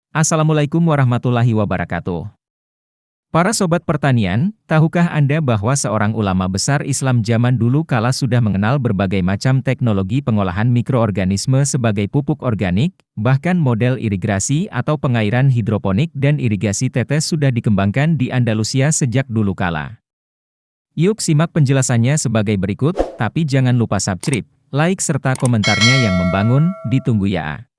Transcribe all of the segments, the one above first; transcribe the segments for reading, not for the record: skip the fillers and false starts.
Assalamualaikum warahmatullahi wabarakatuh. Para sobat pertanian, tahukah Anda bahwa seorang ulama besar Islam zaman dulu kala sudah mengenal berbagai macam teknologi pengolahan mikroorganisme sebagai pupuk organik, bahkan model irigasi atau pengairan hidroponik dan irigasi tetes sudah dikembangkan di Andalusia sejak dulu kala. Yuk simak penjelasannya sebagai berikut, tapi jangan lupa subscribe, like serta komentarnya yang membangun, ditunggu ya.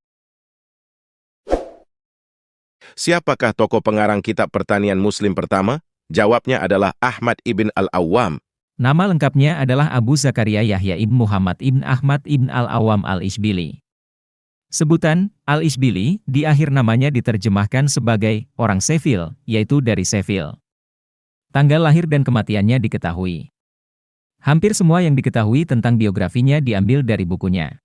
Siapakah tokoh pengarang kitab pertanian Muslim pertama? Jawabnya adalah Ahmad ibn al-Awwam. Nama lengkapnya adalah Abu Zakaria Yahya ibn Muhammad ibn Ahmad ibn al-Awwam al-Ishbili. Sebutan al-Ishbili di akhir namanya diterjemahkan sebagai orang Seville, yaitu dari Seville. Tanggal lahir dan kematiannya diketahui. Hampir semua yang diketahui tentang biografinya diambil dari bukunya.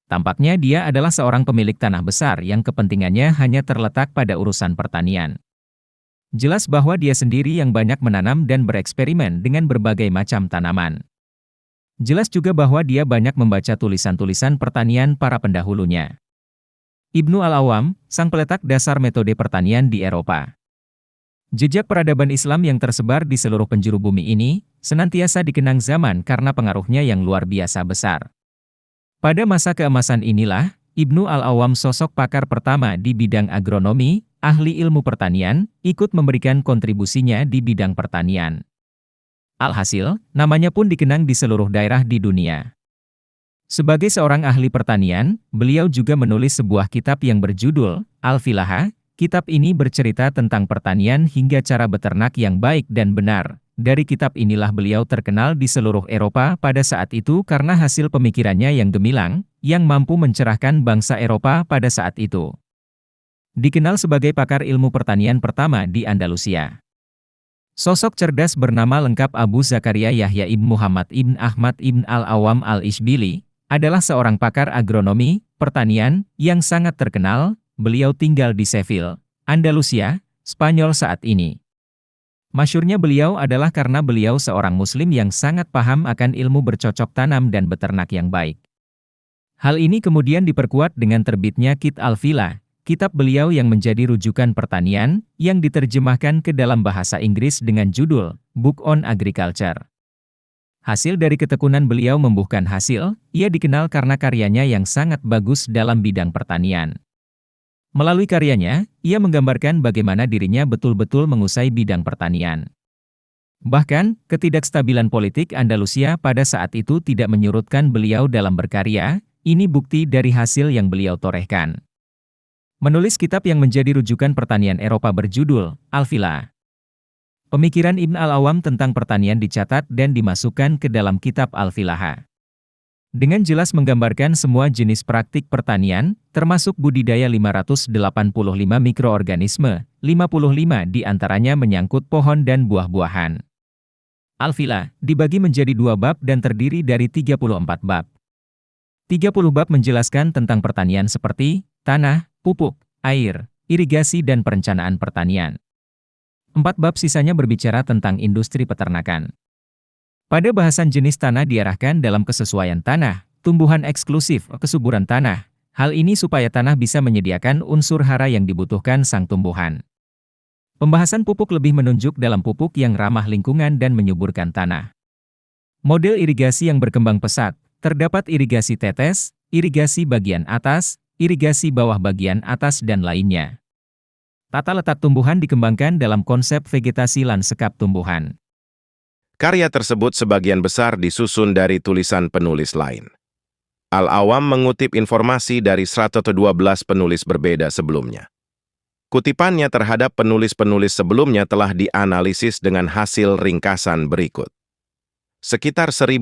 Tampaknya dia adalah seorang pemilik tanah besar yang kepentingannya hanya terletak pada urusan pertanian. Jelas bahwa dia sendiri yang banyak menanam dan bereksperimen dengan berbagai macam tanaman. Jelas juga bahwa dia banyak membaca tulisan-tulisan pertanian para pendahulunya. Ibnu al-Awwam, sang peletak dasar metode pertanian di Eropa. Jejak peradaban Islam yang tersebar di seluruh penjuru bumi ini, senantiasa dikenang zaman karena pengaruhnya yang luar biasa besar. Pada masa keemasan inilah, Ibnu al-Awwam sosok pakar pertama di bidang agronomi, ahli ilmu pertanian, ikut memberikan kontribusinya di bidang pertanian. Alhasil, namanya pun dikenang di seluruh daerah di dunia. Sebagai seorang ahli pertanian, beliau juga menulis sebuah kitab yang berjudul Al-Filaha. Kitab ini bercerita tentang pertanian hingga cara beternak yang baik dan benar. Dari kitab inilah beliau terkenal di seluruh Eropa pada saat itu karena hasil pemikirannya yang gemilang, yang mampu mencerahkan bangsa Eropa pada saat itu. Dikenal sebagai pakar ilmu pertanian pertama di Andalusia. Sosok cerdas bernama lengkap Abu Zakaria Yahya ibn Muhammad ibn Ahmad ibn al-Awwam al-Ishbili, adalah seorang pakar agronomi, pertanian, yang sangat terkenal. Beliau tinggal di Seville, Andalusia, Spanyol saat ini. Masyhurnya beliau adalah karena beliau seorang muslim yang sangat paham akan ilmu bercocok tanam dan beternak yang baik. Hal ini kemudian diperkuat dengan terbitnya Kitab Al-Filah, kitab beliau yang menjadi rujukan pertanian, yang diterjemahkan ke dalam bahasa Inggris dengan judul Book on Agriculture. Hasil dari ketekunan beliau membuahkan hasil, ia dikenal karena karyanya yang sangat bagus dalam bidang pertanian. Melalui karyanya, ia menggambarkan bagaimana dirinya betul-betul menguasai bidang pertanian. Bahkan, ketidakstabilan politik Andalusia pada saat itu tidak menyurutkan beliau dalam berkarya, ini bukti dari hasil yang beliau torehkan. Menulis kitab yang menjadi rujukan pertanian Eropa berjudul Al-Filah. Pemikiran Ibn al-Awwam tentang pertanian dicatat dan dimasukkan ke dalam kitab Al-Filah. Dengan jelas menggambarkan semua jenis praktik pertanian, termasuk budidaya 585 mikroorganisme, 55 diantaranya menyangkut pohon dan buah-buahan. Al-Filah dibagi menjadi 2 bab dan terdiri dari 34 bab. 30 bab menjelaskan tentang pertanian seperti tanah, pupuk, air, irigasi dan perencanaan pertanian. 4 bab sisanya berbicara tentang industri peternakan. Pada bahasan jenis tanah diarahkan dalam kesesuaian tanah, tumbuhan eksklusif, kesuburan tanah. Hal ini supaya tanah bisa menyediakan unsur hara yang dibutuhkan sang tumbuhan. Pembahasan pupuk lebih menunjuk dalam pupuk yang ramah lingkungan dan menyuburkan tanah. Model irigasi yang berkembang pesat, terdapat irigasi tetes, irigasi bagian atas, irigasi bawah bagian atas dan lainnya. Tata letak tumbuhan dikembangkan dalam konsep vegetasi lanskap tumbuhan. Karya tersebut sebagian besar disusun dari tulisan penulis lain. Al-Awwam mengutip informasi dari 112 penulis berbeda sebelumnya. Kutipannya terhadap penulis-penulis sebelumnya telah dianalisis dengan hasil ringkasan berikut. Sekitar 1.900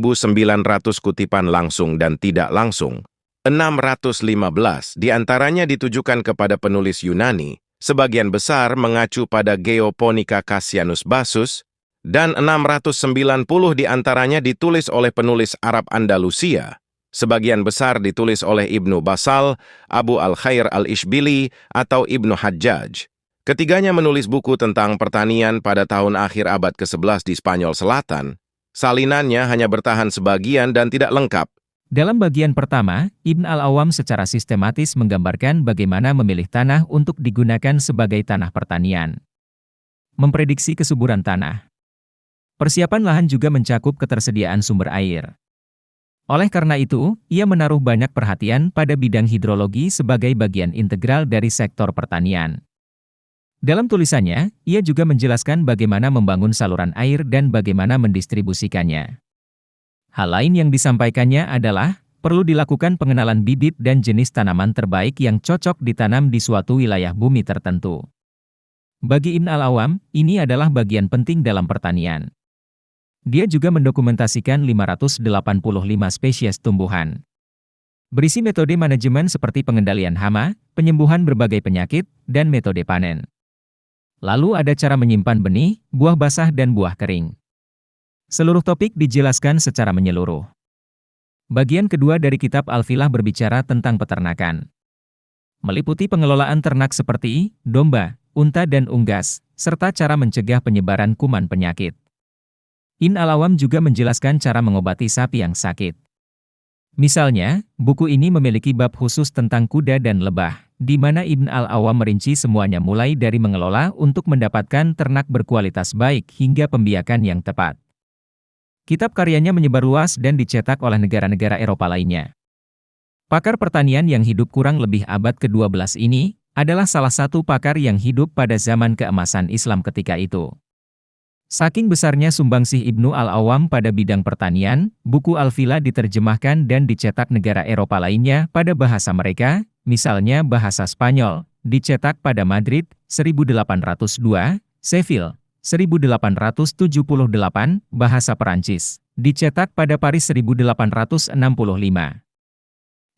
kutipan langsung dan tidak langsung, 615 diantaranya ditujukan kepada penulis Yunani, sebagian besar mengacu pada Geoponika Cassianus Bassus, dan 690 diantaranya ditulis oleh penulis Arab Andalusia, sebagian besar ditulis oleh Ibnu Basal, Abu al-Khair al-Ishbili, atau Ibnu Hajjaj. Ketiganya menulis buku tentang pertanian pada tahun akhir abad ke-11 di Spanyol Selatan. Salinannya hanya bertahan sebagian dan tidak lengkap. Dalam bagian pertama, Ibn al-Awwam secara sistematis menggambarkan bagaimana memilih tanah untuk digunakan sebagai tanah pertanian. Memprediksi kesuburan tanah. Persiapan lahan juga mencakup ketersediaan sumber air. Oleh karena itu, ia menaruh banyak perhatian pada bidang hidrologi sebagai bagian integral dari sektor pertanian. Dalam tulisannya, ia juga menjelaskan bagaimana membangun saluran air dan bagaimana mendistribusikannya. Hal lain yang disampaikannya adalah, perlu dilakukan pengenalan bibit dan jenis tanaman terbaik yang cocok ditanam di suatu wilayah bumi tertentu. Bagi Ibn al-Awwam, ini adalah bagian penting dalam pertanian. Dia juga mendokumentasikan 585 spesies tumbuhan. Berisi metode manajemen seperti pengendalian hama, penyembuhan berbagai penyakit, dan metode panen. Lalu ada cara menyimpan benih, buah basah dan buah kering. Seluruh topik dijelaskan secara menyeluruh. Bagian kedua dari kitab Al-Filah berbicara tentang peternakan. Meliputi pengelolaan ternak seperti domba, unta dan unggas, serta cara mencegah penyebaran kuman penyakit. Ibn al-Awwam juga menjelaskan cara mengobati sapi yang sakit. Misalnya, buku ini memiliki bab khusus tentang kuda dan lebah, di mana Ibn al-Awwam merinci semuanya mulai dari mengelola untuk mendapatkan ternak berkualitas baik hingga pembiakan yang tepat. Kitab karyanya menyebar luas dan dicetak oleh negara-negara Eropa lainnya. Pakar pertanian yang hidup kurang lebih abad ke-12 ini, adalah salah satu pakar yang hidup pada zaman keemasan Islam ketika itu. Saking besarnya sumbangsih Ibnu al-Awwam pada bidang pertanian, buku Al-Filah diterjemahkan dan dicetak negara Eropa lainnya pada bahasa mereka, misalnya bahasa Spanyol, dicetak pada Madrid, 1802, Seville, 1878, bahasa Perancis, dicetak pada Paris 1865.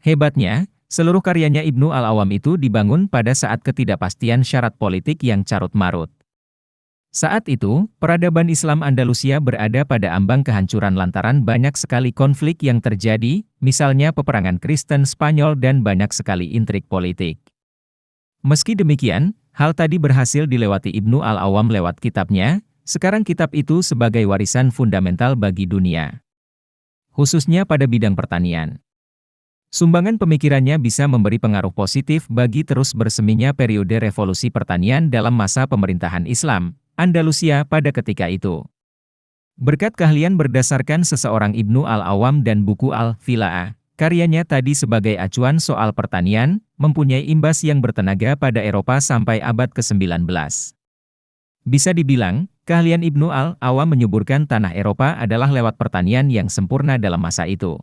Hebatnya, seluruh karyanya Ibnu al-Awwam itu dibangun pada saat ketidakpastian syarat politik yang carut-marut. Saat itu, peradaban Islam Andalusia berada pada ambang kehancuran lantaran banyak sekali konflik yang terjadi, misalnya peperangan Kristen Spanyol dan banyak sekali intrik politik. Meski demikian, hal tadi berhasil dilewati Ibnu al-Awwam lewat kitabnya, sekarang kitab itu sebagai warisan fundamental bagi dunia. Khususnya pada bidang pertanian. Sumbangan pemikirannya bisa memberi pengaruh positif bagi terus berseminya periode revolusi pertanian dalam masa pemerintahan Islam, Andalusia pada ketika itu. Berkat keahlian berdasarkan seseorang Ibnu al-Awwam dan buku Al-Filah, karyanya tadi sebagai acuan soal pertanian, mempunyai imbas yang bertenaga pada Eropa sampai abad ke-19. Bisa dibilang, keahlian Ibnu al-Awwam menyuburkan tanah Eropa adalah lewat pertanian yang sempurna dalam masa itu.